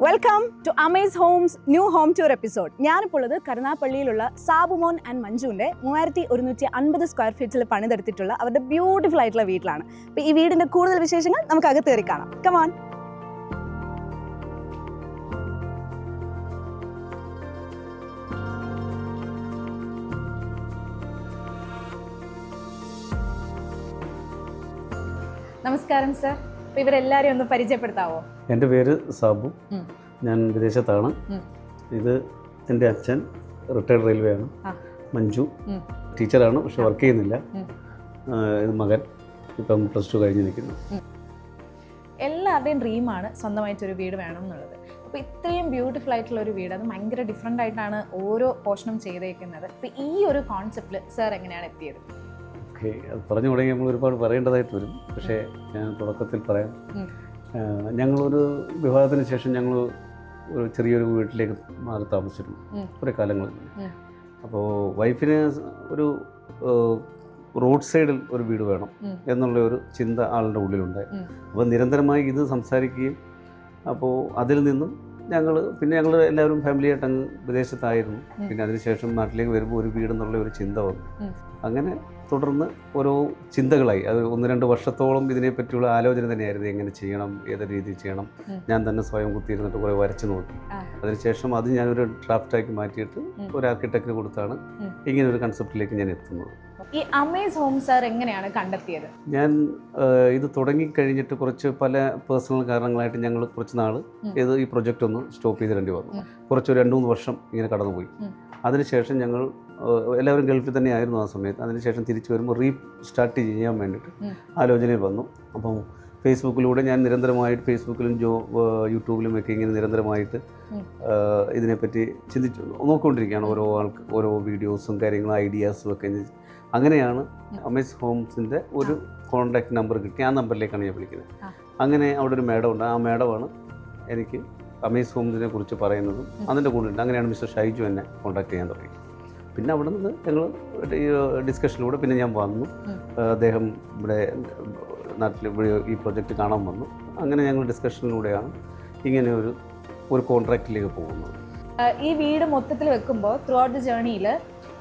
Welcome to Amaze Homes new home tour episode. ഞാനിപ്പോൾ ഉള്ളത് കരുനാപ്പള്ളിയിലുള്ള സാബുമോൻ ആൻഡ് മഞ്ജുവിൻ്റെ 3150 സ്ക്വയർ ഫീറ്റിൽ പണിതെടുത്തിട്ടുള്ള അവരുടെ ബ്യൂട്ടിഫുൾ ആയിട്ടുള്ള വീട്ടിലാണ്. അപ്പോൾ ഈ വീടിൻ്റെ കൂടുതൽ വിശേഷങ്ങൾ നമുക്ക് അകത്ത് കയറി കാണാം. കമോൺ. നമസ്കാരം സർ. അപ്പോൾ ഇവരെല്ലാവരെയും ഒന്ന് പരിചയപ്പെടുത്താവോ? എൻ്റെ പേര് സാബു, ഞാൻ വിദേശത്താണ്. ഇത് എൻ്റെ അച്ഛൻ റിട്ടയർഡ് റെയിൽവേ ആണ്. മഞ്ജു ടീച്ചറാണ്, പക്ഷെ വർക്ക് ചെയ്യുന്നില്ല. ഇത് മകൻ ഇപ്പം +2 കഴിഞ്ഞ് നിൽക്കുന്നു. എല്ലാവരുടെയും ഡ്രീമാണ് സ്വന്തമായിട്ടൊരു വീട് വേണം എന്നുള്ളത്. അപ്പോൾ ഇത്രയും ബ്യൂട്ടിഫുൾ ആയിട്ടുള്ള ഒരു വീട്, അത് ഭയങ്കര ഡിഫറെൻ്റ് ആയിട്ടാണ് ഓരോ പോർഷനും ചെയ്തേക്കുന്നത്. അപ്പോൾ ഈ ഒരു കോൺസെപ്റ്റിൽ സർ എങ്ങനെയാണ് എത്തിയത്? ഓക്കെ, അത് പറഞ്ഞു തുടങ്ങി നമ്മൾ ഒരുപാട് പറയേണ്ടതായിട്ട് വരും. പക്ഷേ ഞാൻ തുടക്കത്തിൽ പറയാം. ഞങ്ങളൊരു വിവാഹത്തിന് ശേഷം ഞങ്ങൾ ഒരു ചെറിയൊരു വീട്ടിലേക്ക് മാറി താമസിച്ചിരുന്നു കുറേ കാലങ്ങളിൽ. അപ്പോൾ വൈഫിന് ഒരു റോഡ് സൈഡിൽ ഒരു വീട് വേണം എന്നുള്ള ഒരു ചിന്ത ആളുടെ ഉള്ളിലുണ്ടായി. അപ്പോൾ നിരന്തരമായി ഇത് സംസാരിക്കുകയും, അപ്പോൾ അതിൽ നിന്നും ഞങ്ങൾ എല്ലാവരും ഫാമിലിയായിട്ട് അങ്ങ് വിദേശത്തായിരുന്നു. പിന്നെ അതിനുശേഷം നാട്ടിലേക്ക് വരുമ്പോൾ ഒരു വീടെന്നുള്ള ഒരു ചിന്ത വന്നു. അങ്ങനെ തുടർന്ന് ഓരോ ചിന്തകളായി. അത് 1-2 വർഷത്തോളം ഇതിനെപ്പറ്റിയുള്ള ആലോചന തന്നെയായിരുന്നു. എങ്ങനെ ചെയ്യണം, ഏത് രീതിയിൽ ചെയ്യണം. ഞാൻ തന്നെ സ്വയം കുത്തിയിരുന്നിട്ട് കുറേ വരച്ച് നോക്കി. അതിനുശേഷം അത് ഞാനൊരു ഡ്രാഫ്റ്റാക്കി മാറ്റിയിട്ട് ഒരു ആർക്കിടെക്റ്റിന് കൊടുത്താണ് ഇങ്ങനെ ഒരു കൺസെപ്റ്റിലേക്ക് ഞാൻ എത്തുന്നത്. ഈ അമേസ് ഹോം സാർ എങ്ങനെയാണ് കണ്ടെത്തിയത്? ഞാൻ ഇത് തുടങ്ങിക്കഴിഞ്ഞിട്ട് പല പേഴ്സണൽ കാരണങ്ങളായിട്ട് ഞങ്ങൾ കുറച്ച് നാൾ ഈ പ്രൊജക്റ്റ് ഒന്ന് സ്റ്റോപ്പ് ചെയ്തിടേണ്ടി വന്നു. 2-3 വർഷം ഇങ്ങനെ കടന്നുപോയി. അതിനുശേഷം ഞങ്ങൾ എല്ലാവരും ഗൾഫിൽ തന്നെ ആയിരുന്നു ആ സമയത്ത്. അതിനുശേഷം തിരിച്ചു വരുമ്പോൾ റീസ്റ്റാർട്ട് ചെയ്യാൻ വേണ്ടിയിട്ട് ആലോചനയിൽ വന്നു. അപ്പം ഫേസ്ബുക്കിലൂടെ ഞാൻ നിരന്തരമായിട്ട് ഫേസ്ബുക്കിലും യൂട്യൂബിലും ഒക്കെ ഇങ്ങനെ നിരന്തരമായിട്ട് ഇതിനെപ്പറ്റി നോക്കിക്കൊണ്ടിരിക്കുകയാണ്. ഓരോ വീഡിയോസും കാര്യങ്ങളും ഐഡിയാസും ഒക്കെ. അങ്ങനെയാണ് അമേസ് ഹോംസിൻ്റെ ഒരു കോൺടാക്ട് നമ്പർ കിട്ടി. ആ നമ്പറിലേക്കാണ് ഞാൻ വിളിക്കുന്നത്. അങ്ങനെ അവിടെ ഒരു മാഡം ഉണ്ട്. ആ മാഡമാണ് എനിക്ക് അമേസ് ഹോംസിനെ കുറിച്ച് പറയുന്നതും അതിൻ്റെ കൂടുതലുണ്ട്. അങ്ങനെയാണ് മിസ്റ്റർ ഷൈജു എന്നെ കോൺടാക്ട് ചെയ്യാൻ തുടങ്ങി. പിന്നെ അവിടെ നിന്ന് ഞങ്ങൾ ഈ ഡിസ്കഷനിലൂടെ പിന്നെ ഞാൻ വന്നു. അദ്ദേഹം ഇവിടെ നാട്ടിൽ ഈ പ്രൊജക്റ്റ് കാണാൻ വന്നു. അങ്ങനെ ഞങ്ങൾ ഡിസ്കഷനിലൂടെയാണ് ഇങ്ങനെ ഒരു കോൺട്രാക്റ്റിലേക്ക് പോകുന്നത്. ഈ വീട് മൊത്തത്തിൽ വെക്കുമ്പോൾ ത്രൂ ഔട്ട് ദി ജേർണിയിൽ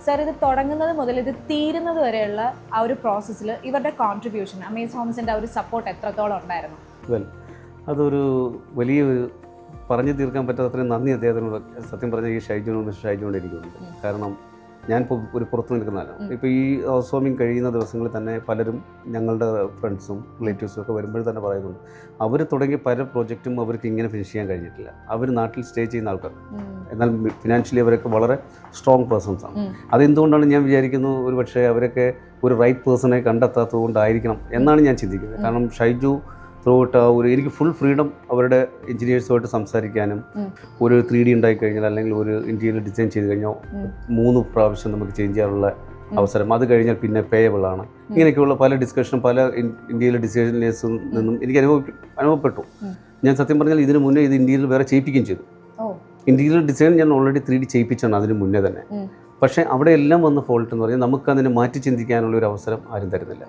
സർ, ഇത് തുടങ്ങുന്നത് മുതൽ ഇത് തീരുന്നത് വരെയുള്ള ആ ഒരു പ്രോസസ്സിൽ ഇവരുടെ കോൺട്രിബ്യൂഷൻ, അമേസ് ഹോംസിൻ്റെ ആ ഒരു സപ്പോർട്ട് എത്രത്തോളം ഉണ്ടായിരുന്നു? അതൊരു വലിയൊരു പറഞ്ഞു തീർക്കാൻ പറ്റാത്തത്രയും നന്ദി അദ്ദേഹത്തിനോട് സത്യം പറഞ്ഞാൽ ഈ ഷൈജുവിനോട് എനിക്കുണ്ട്. കാരണം ഞാനിപ്പോൾ ഒരു പുറത്ത് നിൽക്കുന്നതാണ്. ഇപ്പോൾ ഈ ഹൗസ് വാമിങ് കഴിയുന്ന ദിവസങ്ങളിൽ തന്നെ പലരും ഞങ്ങളുടെ ഫ്രണ്ട്സും റിലേറ്റീവ്സും ഒക്കെ വരുമ്പോൾ തന്നെ പറയുന്നുണ്ട്, അവർ തുടങ്ങിയ പല പ്രോജക്റ്റും അവർക്ക് ഇങ്ങനെ ഫിനിഷ് ചെയ്യാൻ കഴിഞ്ഞിട്ടില്ല. അവർ നാട്ടിൽ സ്റ്റേ ചെയ്യുന്ന ആൾക്കാർ, എന്നാൽ ഫിനാൻഷ്യലി അവരൊക്കെ വളരെ സ്ട്രോങ് പേഴ്സൺസ് ആണ്. അതെന്തുകൊണ്ടാണ് ഞാൻ വിചാരിക്കുന്നു, ഒരു പക്ഷേ അവരൊക്കെ ഒരു റൈറ്റ് പേഴ്സണെ കണ്ടെത്താത്തത് കൊണ്ടായിരിക്കണം എന്നാണ് ഞാൻ ചിന്തിക്കുന്നത്. കാരണം ഷൈജു ത്രൂട്ട് എനിക്ക് ഫുൾ ഫ്രീഡം അവരുടെ എഞ്ചിനീയേഴ്സുമായിട്ട് സംസാരിക്കാനും, ഒരു 3D ഉണ്ടായിക്കഴിഞ്ഞാൽ അല്ലെങ്കിൽ ഒരു ഇന്റീരിയർ ഡിസൈൻ ചെയ്ത് കഴിഞ്ഞാൽ 3 പ്രാവശ്യം നമുക്ക് ചേഞ്ച് ചെയ്യാനുള്ള അവസരം. അത് കഴിഞ്ഞാൽ പിന്നെ പേയബിൾ ആണ്. ഇങ്ങനെയൊക്കെയുള്ള പല ഡിസ്കഷനും പല ഇന്റീരിയർ ഡിസൈനേഴ്സിൽ നിന്നും എനിക്ക് അനുഭവപ്പെട്ടു. ഞാൻ സത്യം പറഞ്ഞാൽ ഇതിന് മുന്നേ ഇത് ഇന്റീരിയർ വേറെ ചെയ്യിപ്പിക്കുകയും ചെയ്തു. ഇന്റീരിയർ ഡിസൈൻ ഞാൻ ഓൾറെഡി 3D ചെയ്യിപ്പിച്ചാണ് അതിന് മുന്നേ തന്നെ. പക്ഷേ അവിടെ എല്ലാം വന്ന ഫോൾട്ട് എന്ന് പറഞ്ഞാൽ നമുക്കതിനെ മാറ്റി ചിന്തിക്കാനുള്ള ഒരു അവസരം ആരും തരുന്നില്ല.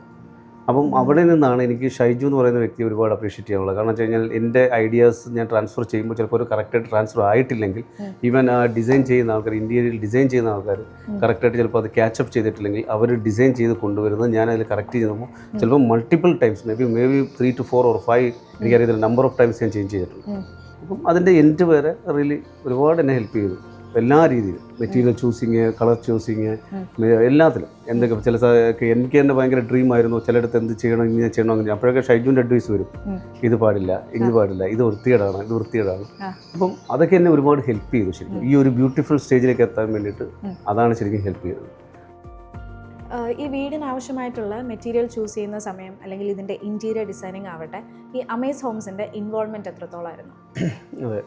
അപ്പം അവിടെ നിന്നാണ് എനിക്ക് ഷൈജു എന്ന് പറയുന്ന വ്യക്തി ഒരുപാട് അപ്രീഷിയേറ്റ് ചെയ്യാനുള്ളത്. കാരണം വെച്ച് കഴിഞ്ഞാൽ എൻ്റെ ഐഡിയാസ് ഞാൻ ട്രാൻസ്ഫർ ചെയ്യുമ്പോൾ ചിലപ്പോൾ ഒരു കറക്റ്റായിട്ട് ട്രാൻസ്ഫർ ആയിട്ടില്ലെങ്കിൽ, ഈവൻ ഡിസൈൻ ചെയ്യുന്ന ആൾക്കാർ, ഇന്റീരിയർ ഡിസൈൻ ചെയ്യുന്ന ആൾക്കാർ കറക്റ്റായിട്ട് ചിലപ്പോൾ അത് ക്യാച്ചപ്പ് ചെയ്തിട്ടില്ലെങ്കിൽ അവർ ഡിസൈൻ ചെയ്ത് കൊണ്ടുവരുന്നത് ഞാൻ അതിൽ കറക്റ്റ് ചെയ്യുമ്പോൾ ചിലപ്പോൾ multiple times may be 3 to 4 or 5 എനിക്കറിയത്തില്ല നമ്പർ ഓഫ് ടൈംസ് ഞാൻ ചേഞ്ച് ചെയ്തിട്ടുണ്ട്. അപ്പം അതിൻ്റെ എൻഡ് വരെ റിയലി ഒരുപാട് എന്നെ ഹെൽപ്പ് ചെയ്തു എല്ലാ രീതിയിലും. മെറ്റീരിയൽ ചൂസിങ്, കളർ ചൂസിങ്, എല്ലാത്തിലും. എന്തൊക്കെ എനിക്ക് തന്നെ ഭയങ്കര ഡ്രീമായിരുന്നു ചിലയിടത്ത് എന്ത് ചെയ്യണം, ഇങ്ങനെ ചെയ്യണം, അങ്ങനെ. അപ്പോഴൊക്കെ ഷൈജുവിൻ്റെ അഡ്വൈസ് വരും, ഇത് പാടില്ല, ഇത് വൃത്തികേടാണ്. അപ്പം അതൊക്കെ എന്നെ ഒരുപാട് ഹെൽപ്പ് ചെയ്തു ശരിക്കും ഈ ഒരു ബ്യൂട്ടിഫുൾ സ്റ്റേജിലേക്ക് എത്താൻ വേണ്ടിയിട്ട്. അതാണ് ശരിക്കും ഹെൽപ്പ് ചെയ്തത്. ഈ വീടിന് ആവശ്യമായിട്ടുള്ള മെറ്റീരിയൽ ചൂസ് ചെയ്യുന്ന സമയം അല്ലെങ്കിൽ ഇതിൻ്റെ ഇൻറ്റീരിയർ ഡിസൈനിങ് ആവട്ടെ, ഈ അമേസ് ഹോംസിൻ്റെ ഇൻവോൾവ്മെൻറ്റ് എത്രത്തോളമായിരുന്നു? അതെ,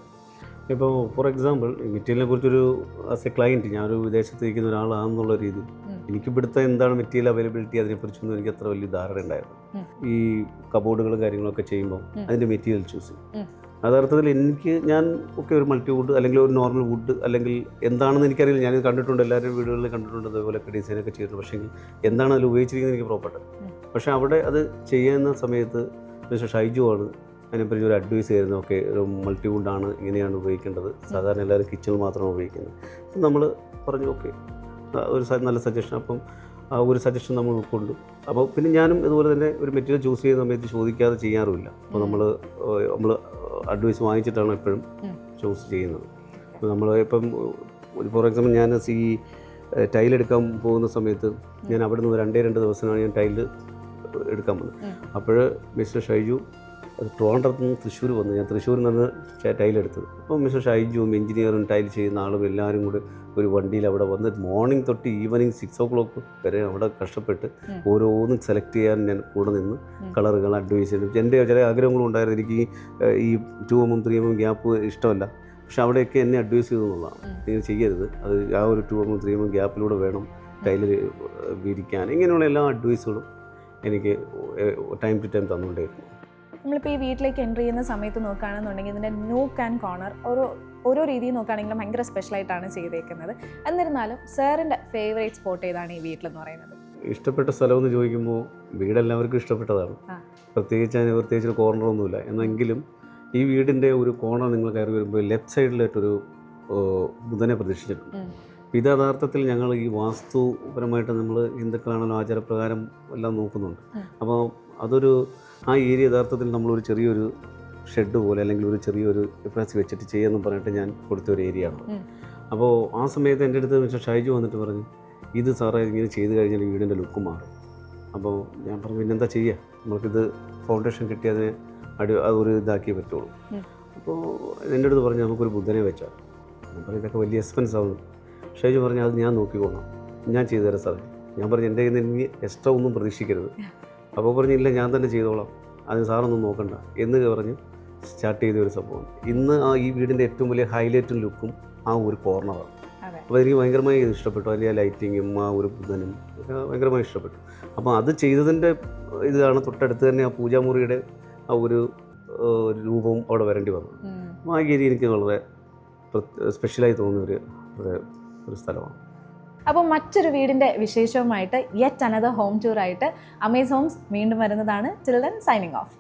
ഇപ്പോൾ ഫോർ എക്സാമ്പിൾ മെറ്റീരിയലിനെ കുറിച്ചൊരു ആസ് എ ക്ലയൻറ്റ്, ഞാനൊരു വിദേശത്ത് ഇരിക്കുന്ന ഒരാളാണെന്നുള്ള രീതിയിൽ എനിക്ക് ഇവിടുത്തെ എന്താണ് മെറ്റീരിയൽ അവൈലബിലിറ്റി അതിനെക്കുറിച്ചൊന്നും എനിക്ക് അത്ര വലിയ ധാരണ ഉണ്ടായിരുന്നു. ഈ കബോർഡുകളും കാര്യങ്ങളൊക്കെ ചെയ്യുമ്പോൾ അതിൻ്റെ മെറ്റീരിയൽ ചൂസ് ചെയ്യും. യഥാർത്ഥത്തിൽ ഞാൻ ഒരു മൾട്ടി വുഡ് അല്ലെങ്കിൽ ഒരു നോർമൽ വുഡ് അല്ലെങ്കിൽ എന്താണെന്ന് എനിക്കറിയില്ല. ഞാനിത് കണ്ടിട്ടുണ്ട്, എല്ലാവരും വീടുകളിൽ കണ്ടിട്ടുണ്ട്, അതുപോലെയൊക്കെ ഡിസൈനൊക്കെ ചെയ്തിട്ടുണ്ട്. പക്ഷേ എന്താണ് അതിൽ ഉപയോഗിച്ചിരിക്കുന്നത് എനിക്ക് പ്രോപ്പർട്ട്. പക്ഷേ അവിടെ അത് ചെയ്യുന്ന സമയത്ത് മിസ്റ്റർ ഷൈജു ആണ് അതിനെപ്പറ്റി ഒരു അഡ്വൈസ് ആയിരുന്നു. ഓക്കെ, ഒരു മൾട്ടിവുഡാണ്, ഇങ്ങനെയാണ് ഉപയോഗിക്കേണ്ടത്, സാധാരണ എല്ലാവരും കിച്ചണിൽ മാത്രമാണ് ഉപയോഗിക്കുന്നത്. അപ്പം നമ്മൾ പറഞ്ഞു ഓക്കെ, ഒരു നല്ല സജഷൻ. അപ്പം ആ ഒരു സജഷൻ നമ്മൾ ഉൾക്കൊണ്ടു. അപ്പോൾ പിന്നെ ഞാനും ഇതുപോലെ തന്നെ ഒരു മെറ്റീരിയൽ ചൂസ് ചെയ്യുന്ന സമയത്ത് ചോദിക്കാതെ ചെയ്യാറുമില്ല. അപ്പോൾ നമ്മൾ അഡ്വൈസ് വാങ്ങിച്ചിട്ടാണ് എപ്പോഴും ചൂസ് ചെയ്യുന്നത്. അപ്പോൾ നമ്മൾ ഇപ്പം ഫോർ എക്സാമ്പിൾ ഞാൻ ഈ ടൈലെടുക്കാൻ പോകുന്ന സമയത്ത് ഞാൻ അവിടെ നിന്ന് 2 ദിവസമാണ് ഞാൻ ടൈല് എടുക്കാൻ വന്നത്. അപ്പോൾ മിസ്റ്റർ ഷൈജു ട്രിവാൻഡ്രത്ത് നിന്ന് തൃശ്ശൂർ വന്നു. ഞാൻ തൃശ്ശൂരിൽ നിന്ന് ടൈലെടുത്തത്. അപ്പോൾ മിസ്റ്റർ ഷൈജുവും എഞ്ചിനീയറും ടൈൽ ചെയ്യുന്ന ആളും എല്ലാവരും കൂടി ഒരു വണ്ടിയിൽ അവിടെ വന്ന് മോർണിംഗ് തൊട്ട് ഈവനിങ് 6 o'clock വരെ അവിടെ കഷ്ടപ്പെട്ട് ഓരോന്നും സെലക്ട് ചെയ്യാൻ ഞാൻ കൂടെ നിന്ന് കളറുകൾ അഡ്വൈസ് ചെയ്തു. എൻ്റെ ചില ആഗ്രഹങ്ങളും ഉണ്ടായിരുന്നു. എനിക്ക് ഈ 2 mm 3 mm ഗ്യാപ്പ് ഇഷ്ടമല്ല. പക്ഷെ അവിടെയൊക്കെ എന്നെ അഡ്വൈസ് ചെയ്തു എന്നുള്ളതാണ്. നിങ്ങൾ ചെയ്യരുത്, അത് ആ ഒരു 2 mm 3 mm ഗ്യാപ്പിലൂടെ വേണം ടൈല് വിരിക്കാൻ. ഇങ്ങനെയുള്ള എല്ലാ അഡ്വൈസുകളും എനിക്ക് ടൈം ടു ടൈം തന്നുകൊണ്ടേയിരുന്നു. നമ്മളിപ്പോൾ ഈ വീട്ടിലേക്ക് എൻ്റർ ചെയ്യുന്ന സമയത്ത് നോക്കുകയാണെന്നുണ്ടെങ്കിൽ ഇതിൻ്റെ നോക്ക് ആൻഡ് കോർണർ ഓരോ രീതിയിൽ നോക്കുകയാണെങ്കിലും ഭയങ്കര സ്പെഷ്യലായിട്ടാണ് ചെയ്തേക്കുന്നത്. എന്നിരുന്നാലും സാറിൻ്റെ ഫേവറേറ്റ് സ്പോട്ട് ഏതാണ് ഈ വീട്ടിലെന്ന് പറയുന്നത്? ഇഷ്ടപ്പെട്ട സ്ഥലമെന്ന് ചോദിക്കുമ്പോൾ വീടെല്ലാവർക്കും ഇഷ്ടപ്പെട്ടതാണ്. പ്രത്യേകിച്ച് ഒരു കോർണറൊന്നുമില്ല. എന്നെങ്കിലും ഈ വീടിൻ്റെ ഒരു കോർണർ നിങ്ങൾ കയറി വരുമ്പോൾ ലെഫ്റ്റ് സൈഡിലായിട്ടൊരു ബുധനെ പ്രതീക്ഷിച്ചിട്ടുണ്ട്. ഇത് യഥാർത്ഥത്തിൽ ഞങ്ങൾ ഈ വാസ്തുപരമായിട്ട് നമ്മൾ ഹിന്ദുക്കളാണല്ലോ ആചാരപ്രകാരം എല്ലാം നോക്കുന്നുണ്ട്. അപ്പോൾ അതൊരു ആ ഏരിയ യഥാർത്ഥത്തിൽ നമ്മളൊരു ചെറിയൊരു ഷെഡ് പോലെ അല്ലെങ്കിൽ ഒരു ചെറിയൊരു എപ്രാസി വെച്ചിട്ട് ചെയ്യാമെന്ന് പറഞ്ഞിട്ട് ഞാൻ കൊടുത്ത ഒരു ഏരിയ ആണ്. അപ്പോൾ ആ സമയത്ത് എൻ്റെ അടുത്ത് മിസ്റ്റർ ഷൈജു വന്നിട്ട് പറഞ്ഞു, ഇത് സാറേ ഇങ്ങനെ ചെയ്ത് കഴിഞ്ഞാൽ വീടിൻ്റെ ലുക്ക് മാറും. അപ്പോൾ ഞാൻ പറഞ്ഞു പിന്നെന്താ ചെയ്യുക, നമുക്കിത് ഫൗണ്ടേഷൻ കിട്ടി അതിനെ അതൊരു ഇതാക്കിയേ പറ്റുള്ളൂ. അപ്പോൾ എൻ്റെ അടുത്ത് പറഞ്ഞു നമുക്കൊരു ബുധനെ വെച്ചാൽ. ഞാൻ പറഞ്ഞു ഇതൊക്കെ വലിയ എക്സ്പെൻസ് ആവുന്നു. ഷൈജു പറഞ്ഞു അത് ഞാൻ നോക്കിക്കോളാം, ഞാൻ ചെയ്തു തരാം സാറേ. ഞാൻ പറഞ്ഞു എൻ്റെ കയ്യിൽ നിന്ന് എക്സ്ട്രാ ഒന്നും പ്രതീക്ഷിക്കരുത്. അപ്പോൾ പറഞ്ഞില്ല ഞാൻ തന്നെ ചെയ്തോളാം, അതിന് സാറൊന്നും നോക്കണ്ട എന്ന് പറഞ്ഞ് സ്റ്റാർട്ട് ചെയ്ത ഒരു സംഭവമാണ്. ഇന്ന് ഈ വീടിൻ്റെ ഏറ്റവും വലിയ ഹൈലൈറ്റും ലുക്കും ആ ഒരു കോർണറാണ്. അപ്പോൾ എനിക്ക് ഭയങ്കരമായി ഇഷ്ടപ്പെട്ടു. അതിൻ്റെ ആ ലൈറ്റിങ്ങും ആ ഒരു ബുധനും ഒക്കെ ഭയങ്കരമായി ഇഷ്ടപ്പെട്ടു. അപ്പോൾ അത് ചെയ്തതിൻ്റെ ഇതാണ് തൊട്ടടുത്ത് തന്നെ ആ പൂജാമുറിയുടെ ആ ഒരു രൂപവും അവിടെ വരേണ്ടി വന്നു. ആ ഏരിയ എനിക്ക് വളരെ സ്പെഷ്യലായി തോന്നിയ ഒരു സ്ഥലമാണ്. അപ്പോൾ മറ്റൊരു വീടിൻ്റെ വിശേഷവുമായിട്ട് യെറ്റ് അനദർ ഹോം ടൂർ ആയിട്ട് അമേസ് ഹോംസ് വീണ്ടും വരുന്നതാണ്. Till then signing off.